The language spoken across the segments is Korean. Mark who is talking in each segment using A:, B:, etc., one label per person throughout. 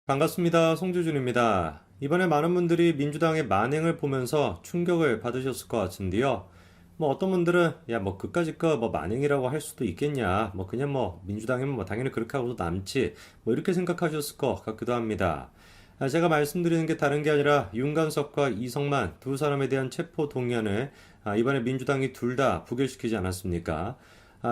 A: 반갑습니다. 송주준입니다. 이번에 많은 분들이 민주당의 만행을 보면서 충격을 받으셨을 것 같은데요. 뭐 어떤 분들은 야 뭐 그까짓 거 뭐 만행이라고 할 수도 있겠냐. 뭐 그냥 뭐 민주당이면 뭐 당연히 그렇게 하고도 남지. 뭐 이렇게 생각하셨을 것 같기도 합니다. 제가 말씀드리는 게 다른 게 아니라 윤관석과 이성만 두 사람에 대한 체포 동의안을 이번에 민주당이 둘 다 부결시키지 않았습니까?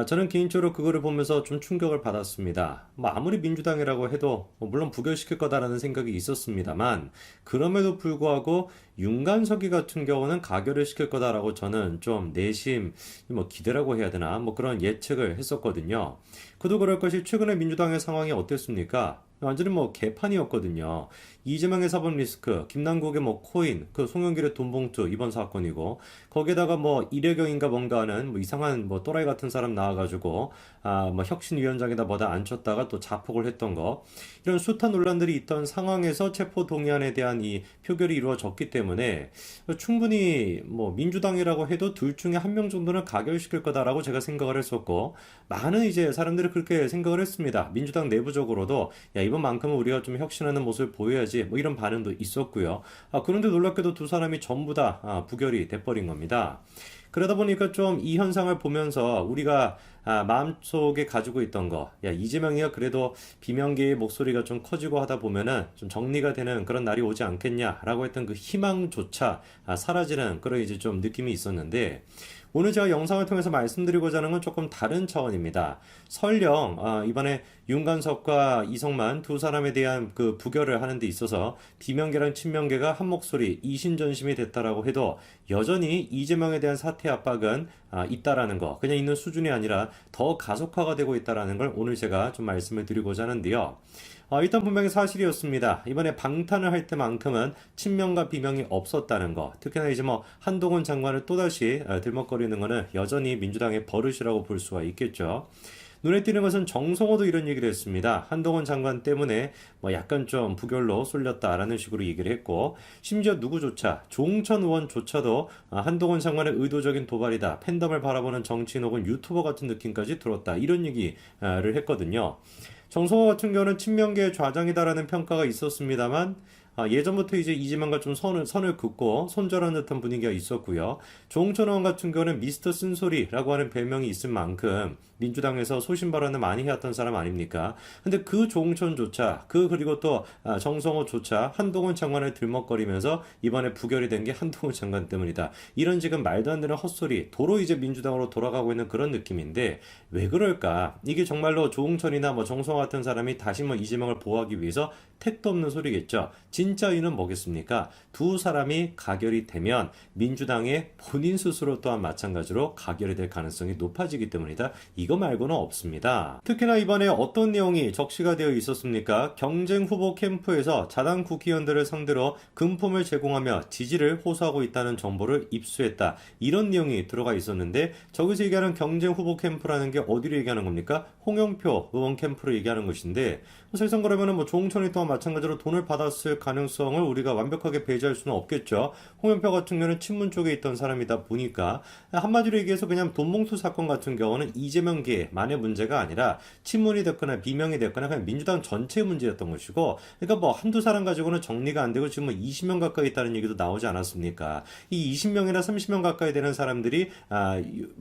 A: 저는 개인적으로 그거를 보면서 좀 충격을 받았습니다. 뭐 아무리 민주당이라고 해도 뭐 물론 부결시킬 거다라는 생각이 있었습니다만 그럼에도 불구하고 윤관석이 같은 경우는 가결을 시킬 거다라고 저는 좀 내심 뭐 기대라고 해야 되나 뭐 그런 예측을 했었거든요. 그도 그럴 것이 최근에 민주당의 상황이 어땠습니까? 완전히 뭐 개판이었거든요. 이재명의 사법 리스크, 김남국의 뭐 코인, 그 송영길의 돈봉투 이번 사건이고 거기에다가 뭐 이례경인가 뭔가 하는 뭐 이상한 뭐 또라이 같은 사람 나와가지고 뭐 혁신위원장에다 뭐다 앉혔다가 또 자폭을 했던 거 이런 숱한 논란들이 있던 상황에서 체포 동의안에 대한 이 표결이 이루어졌기 때문에 충분히 뭐 민주당이라고 해도 둘 중에 한 명 정도는 가결시킬 거다라고 제가 생각을 했었고 많은 이제 사람들이 그렇게 생각을 했습니다. 민주당 내부적으로도 야 이번만큼은 우리가 좀 혁신하는 모습을 보여야지 뭐 이런 반응도 있었고요. 그런데 놀랍게도 두 사람이 전부 다 부결이 돼버린 겁니다. 그러다 보니까 좀 이 현상을 보면서 우리가 마음속에 가지고 있던 거, 야, 이재명이가 그래도 비명계의 목소리가 좀 커지고 하다 보면은 좀 정리가 되는 그런 날이 오지 않겠냐라고 했던 그 희망조차 사라지는 그런 이제 좀 느낌이 있었는데, 오늘 제가 영상을 통해서 말씀드리고자 하는 건 조금 다른 차원입니다. 설령 이번에 윤관석과 이성만 두 사람에 대한 그 부결을 하는 데 있어서 비명계랑 친명계가 한 목소리 이신전심이 됐다라고 해도 여전히 이재명에 대한 사퇴 압박은 있다라는 거, 그냥 있는 수준이 아니라 더 가속화가 되고 있다라는 걸 오늘 제가 좀 말씀을 드리고자 하는데요. 일단 분명히 사실이었습니다. 이번에 방탄을 할 때만큼은 친명과 비명이 없었다는 거. 특히나 이제 뭐 한동훈 장관을 또다시 들먹거리는 거는 여전히 민주당의 버릇이라고 볼 수가 있겠죠. 눈에 띄는 것은 정성호도 이런 얘기를 했습니다. 한동훈 장관 때문에 뭐 약간 좀 부결로 쏠렸다라는 식으로 얘기를 했고, 심지어 누구조차 조홍천 의원조차도 한동훈 장관의 의도적인 도발이다, 팬덤을 바라보는 정치인 혹은 유튜버 같은 느낌까지 들었다, 이런 얘기를 했거든요. 정성호 같은 경우는 친명계의 좌장이다라는 평가가 있었습니다만 예전부터 이제 이재명과 좀 선을 긋고 손절하는 듯한 분위기가 있었고요. 조홍천 의원 같은 경우는 미스터 쓴소리라고 하는 별명이 있을 만큼 민주당에서 소신 발언을 많이 해왔던 사람 아닙니까? 근데 그 조홍천조차 그리고 또 정성호조차 한동훈 장관을 들먹거리면서 이번에 부결이 된 게 한동훈 장관 때문이다. 이런 지금 말도 안 되는 헛소리, 도로 이제 민주당으로 돌아가고 있는 그런 느낌인데 왜 그럴까? 이게 정말로 조홍천이나 뭐 정성호 같은 사람이 다시 뭐 이재명을 보호하기 위해서 택도 없는 소리겠죠. 진짜 이유는 뭐겠습니까? 두 사람이 가결이 되면 민주당의 본인 스스로 또한 마찬가지로 가결이 될 가능성이 높아지기 때문이다. 이거 말고는 없습니다. 특히나 이번에 어떤 내용이 적시가 되어 있었습니까? 경쟁 후보 캠프에서 자당 국회의원들을 상대로 금품을 제공하며 지지를 호소하고 있다는 정보를 입수했다. 이런 내용이 들어가 있었는데 저기서 얘기하는 경쟁 후보 캠프라는 게 어디를 얘기하는 겁니까? 홍영표 의원 캠프를 얘기하는 것인데 사실상 그러면은 뭐 조홍천이 또한 마찬가지로 돈을 받았을 가능성을 우리가 완벽하게 배제할 수는 없겠죠. 홍영표 같은 경우는 친문 쪽에 있던 사람이다 보니까 한마디로 얘기해서 그냥 돈봉투 사건 같은 경우는 이재명계만의 문제가 아니라 친문이 됐거나 비명이 됐거나 그냥 민주당 전체의 문제였던 것이고, 그러니까 뭐 한두 사람 가지고는 정리가 안 되고 지금 뭐 20명 가까이 있다는 얘기도 나오지 않았습니까? 이 20명이나 30명 가까이 되는 사람들이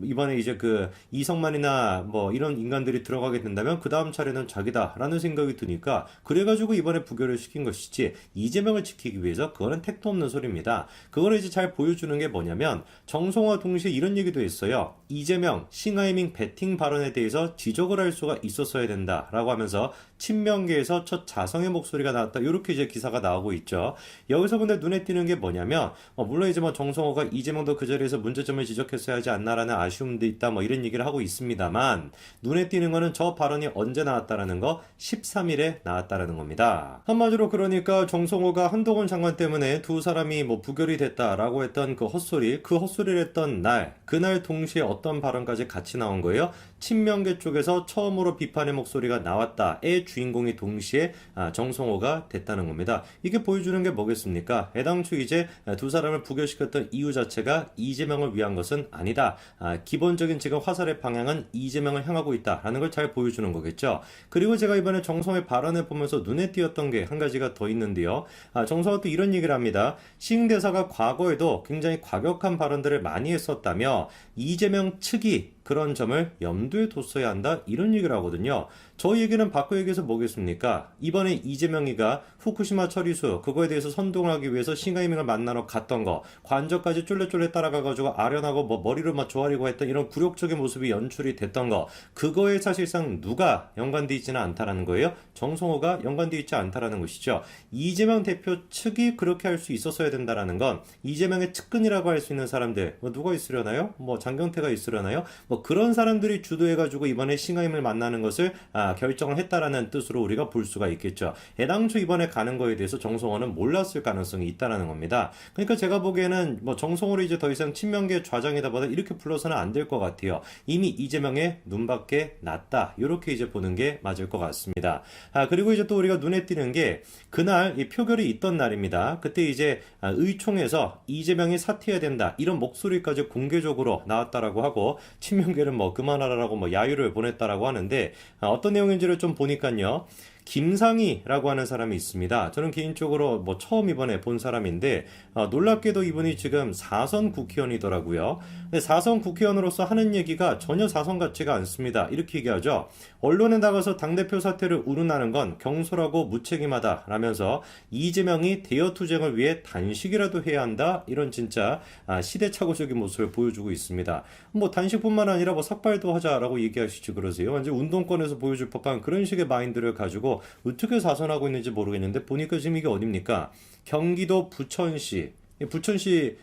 A: 이번에 이제 그 이성만이나 뭐 이런 인간들이 들어가게 된다면 그 다음 차례는 자기다라는 생각이 드니까 그래가지고 이번에 부결을 시킨 것이지 이재명을 지키기 위해서 그거는 택도 없는 소리입니다. 그거를 이제 잘 보여주는 게 뭐냐면 정성호와 동시에 이런 얘기도 했어요. 이재명 싱하이밍 배팅 발언에 대해서 지적을 할 수가 있었어야 된다라고 하면서 친명계에서 첫 자성의 목소리가 나왔다. 이렇게 이제 기사가 나오고 있죠. 여기서 근데 눈에 띄는 게 뭐냐면 물론 이제 뭐 정성호가 이재명도 그 자리에서 문제점을 지적했어야 하지 않나라는 아쉬움도 있다. 뭐 이런 얘기를 하고 있습니다만 눈에 띄는 거는 저 발언이 언제 나왔다라는 거 13일에 나왔다라는 겁니다. 한마디로 그러니까 정성호가 한동훈 장관 때문에 두 사람이 뭐 부결이 됐다라고 했던 그 헛소리를 했던 날, 그날 동시에 어떤 발언까지 같이 나온 거예요? 친명계 쪽에서 처음으로 비판의 목소리가 나왔다에 개의 주인공이 동시에 정성호가 됐다는 겁니다. 이게 보여주는 게 뭐겠습니까? 애당초 이제 두 사람을 부결시켰던 이유 자체가 이재명을 위한 것은 아니다. 기본적인 지금 화살의 방향은 이재명을 향하고 있다라는 걸 잘 보여주는 거겠죠. 그리고 제가 이번에 정성호의 발언을 보면서 눈에 띄었던 게 한 가지가 더 있는데요. 정성호가 또 이런 얘기를 합니다. 시흥대사가 과거에도 굉장히 과격한 발언들을 많이 했었다며 이재명 측이 그런 점을 염두에 뒀어야 한다 이런 얘기를 하거든요. 저 얘기는 바꿔 얘기해서 뭐겠습니까? 이번에 이재명이가 후쿠시마 처리수 그거에 대해서 선동하기 위해서 싱하이밍을 만나러 갔던 거 관저까지 쫄래쫄래 따라가가지고 아련하고 뭐 머리를 막 조아리고 했던 이런 굴욕적인 모습이 연출이 됐던 거 그거에 사실상 누가 연관돼 있지는 않다라는 거예요. 정성호가 연관돼 있지 않다라는 것이죠. 이재명 대표 측이 그렇게 할 수 있었어야 된다라는 건 이재명의 측근이라고 할 수 있는 사람들 뭐 누가 있으려나요? 뭐 장경태가 있으려나요? 뭐 그런 사람들이 주도해가지고 이번에 싱하임을 만나는 것을 결정을 했다라는 뜻으로 우리가 볼 수가 있겠죠. 애당초 이번에 가는 거에 대해서 정성호는 몰랐을 가능성이 있다라는 겁니다. 그러니까 제가 보기에는 뭐 정성호를 이제 더 이상 친명계 좌장이다 보다 이렇게 불러서는 안 될 것 같아요. 이미 이재명의 눈밖에 났다. 이렇게 이제 보는 게 맞을 것 같습니다. 그리고 이제 또 우리가 눈에 띄는 게 그날 이 표결이 있던 날입니다. 그때 이제 의총에서 이재명이 사퇴해야 된다 이런 목소리까지 공개적으로 나왔다라고 하고 친명계는 뭐 그만하라라고 뭐 야유를 보냈다라고 하는데 어떤 내용인지를 좀 보니까요. 김상희라고 하는 사람이 있습니다. 저는 개인적으로 뭐 처음 이번에 본 사람인데 놀랍게도 이분이 지금 4선 국회의원이더라고요. 근데 4선 국회의원으로서 하는 얘기가 전혀 4선 같지가 않습니다. 이렇게 얘기하죠. 언론에 나가서 당대표 사퇴를 운운하는 건 경솔하고 무책임하다 라면서 이재명이 대여투쟁을 위해 단식이라도 해야 한다 이런 진짜 시대착오적인 모습을 보여주고 있습니다. 뭐 단식뿐만 아니라 뭐 삭발도 하자라고 얘기하시지 그러세요. 완전 운동권에서 보여줄 법한 그런 식의 마인드를 가지고 어떻게 사선하고 있는지 모르겠는데 보니까 지금 이게 어딥니까? 경기도 부천시 부천시에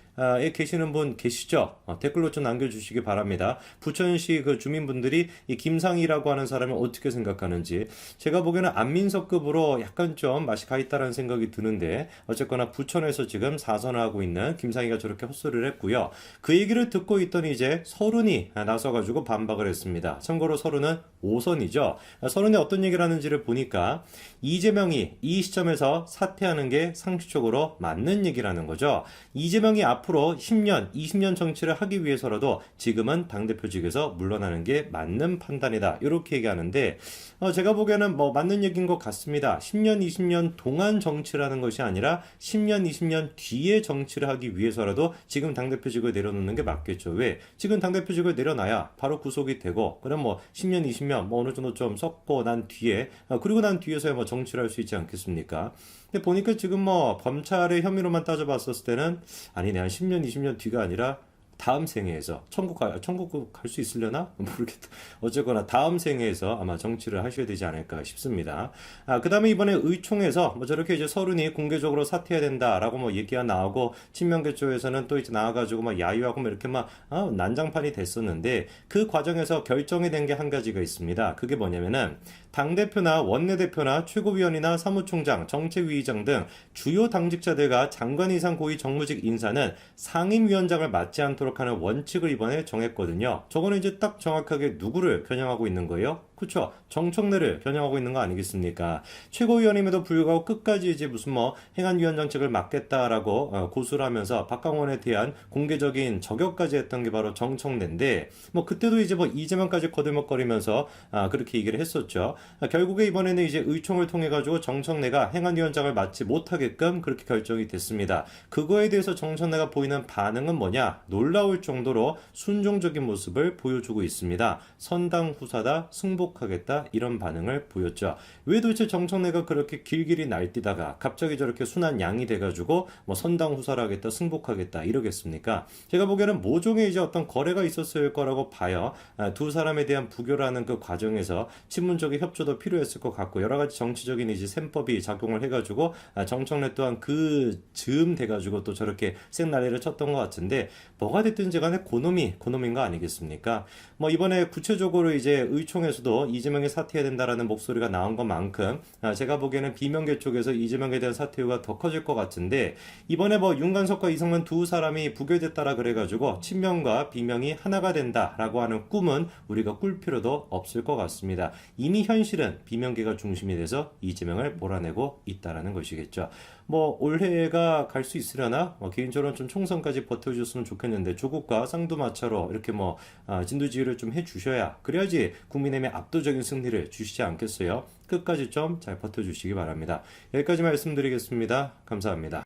A: 계시는 분 계시죠? 댓글로 좀 남겨주시기 바랍니다. 부천시 그 주민분들이 이 김상희라고 하는 사람을 어떻게 생각하는지 제가 보기에는 안민석급으로 약간 좀 맛이 가 있다는 생각이 드는데 어쨌거나 부천에서 지금 사선을 하고 있는 김상희가 저렇게 헛소리를 했고요. 그 얘기를 듣고 있더니 이제 서른이 나서가지고 반박을 했습니다. 참고로 서른은 5선이죠. 서른이 어떤 얘기를 하는지를 보니까 이재명이 이 시점에서 사퇴하는 게 상식적으로 맞는 얘기라는 거죠. 이재명이 앞으로 10년, 20년 정치를 하기 위해서라도 지금은 당대표직에서 물러나는 게 맞는 판단이다. 이렇게 얘기하는데 제가 보기에는 뭐 맞는 얘기인 것 같습니다. 10년, 20년 동안 정치를 하는 것이 아니라 10년, 20년 뒤에 정치를 하기 위해서라도 지금 당대표직을 내려놓는 게 맞겠죠. 왜? 지금 당대표직을 내려놔야 바로 구속이 되고 그럼 뭐 10년, 20년 뭐 어느 정도 좀 썩고 난 뒤에 그리고 난 뒤에서야 뭐 정치를 할 수 있지 않겠습니까? 근데 보니까 지금 뭐 검찰의 혐의로만 따져봤었을 때는 아니네 한 10년, 20년 뒤가 아니라 다음 생애에서 천국 갈 수 있으려나? 모르겠다. 어쨌거나 다음 생애에서 아마 정치를 하셔야 되지 않을까 싶습니다. 그 다음에 이번에 의총에서 뭐 저렇게 이제 서른이 공개적으로 사퇴해야 된다라고 뭐 얘기가 나오고 친명계 쪽에서는 또 이제 나와가지고 막 야유하고 뭐 이렇게 막 난장판이 됐었는데 그 과정에서 결정이 된 게 한 가지가 있습니다. 그게 뭐냐면은 당대표나 원내대표나 최고위원이나 사무총장, 정책위의장 등 주요 당직자들과 장관 이상 고위 정무직 인사는 상임위원장을 맡지 않도록 하는 원칙을 이번에 정했거든요. 저거는 이제 딱 정확하게 누구를 겨냥하고 있는 거예요? 그렇죠. 정청래를 겨냥하고 있는 거 아니겠습니까? 최고위원임에도 불구하고 끝까지 이제 무슨 뭐 행안위원장직을 맡겠다라고 고수를 하면서 박강원에 대한 공개적인 저격까지 했던 게 바로 정청래인데 뭐 그때도 이제 뭐 이재명까지 거들먹거리면서 그렇게 얘기를 했었죠. 결국에 이번에는 이제 의총을 통해 가지고 정청래가 행안위원장을 맡지 못하게끔 그렇게 결정이 됐습니다. 그거에 대해서 정청래가 보이는 반응은 뭐냐? 놀라울 정도로 순종적인 모습을 보여주고 있습니다. 선당 후사다, 승복하겠다 이런 반응을 보였죠. 왜 도대체 정청래가 그렇게 길길이 날뛰다가 갑자기 저렇게 순한 양이 돼가지고 뭐 선당 후사를 하겠다, 승복하겠다 이러겠습니까? 제가 보기에는 모종의 이제 어떤 거래가 있었을 거라고 봐요. 두 사람에 대한 부교라는 그 과정에서 친문적인 협조도 필요했을 것 같고 여러 가지 정치적인 이제 셈법이 작용을 해가지고 정청래 또한 그 즈음 돼가지고 또 저렇게 생난리를 쳤던 것 같은데 뭐가 됐든지 간에 그놈인 거 아니겠습니까? 뭐 이번에 구체적으로 이제 의총에서도 쪽에서도 이재명이 사퇴해야 된다라는 목소리가 나온 것만큼 제가 보기에는 비명계 쪽에서 이재명에 대한 사퇴가 더 커질 것 같은데 이번에 뭐 윤관석과 이성만 두 사람이 부결됐다라 그래가지고 친명과 비명이 하나가 된다라고 하는 꿈은 우리가 꿀 필요도 없을 것 같습니다. 이미 현실은 비명계가 중심이 돼서 이재명을 몰아내고 있다라는 것이겠죠. 뭐 올해가 갈 수 있으려나? 개인적으로는 좀 총선까지 버텨줬으면 좋겠는데 조국과 쌍두마차로 이렇게 뭐 진두지휘를 좀 해주셔야 그래야지 국민의힘에 압도적인 승리를 주시지 않겠어요? 끝까지 좀 잘 버텨주시기 바랍니다. 여기까지 말씀드리겠습니다. 감사합니다.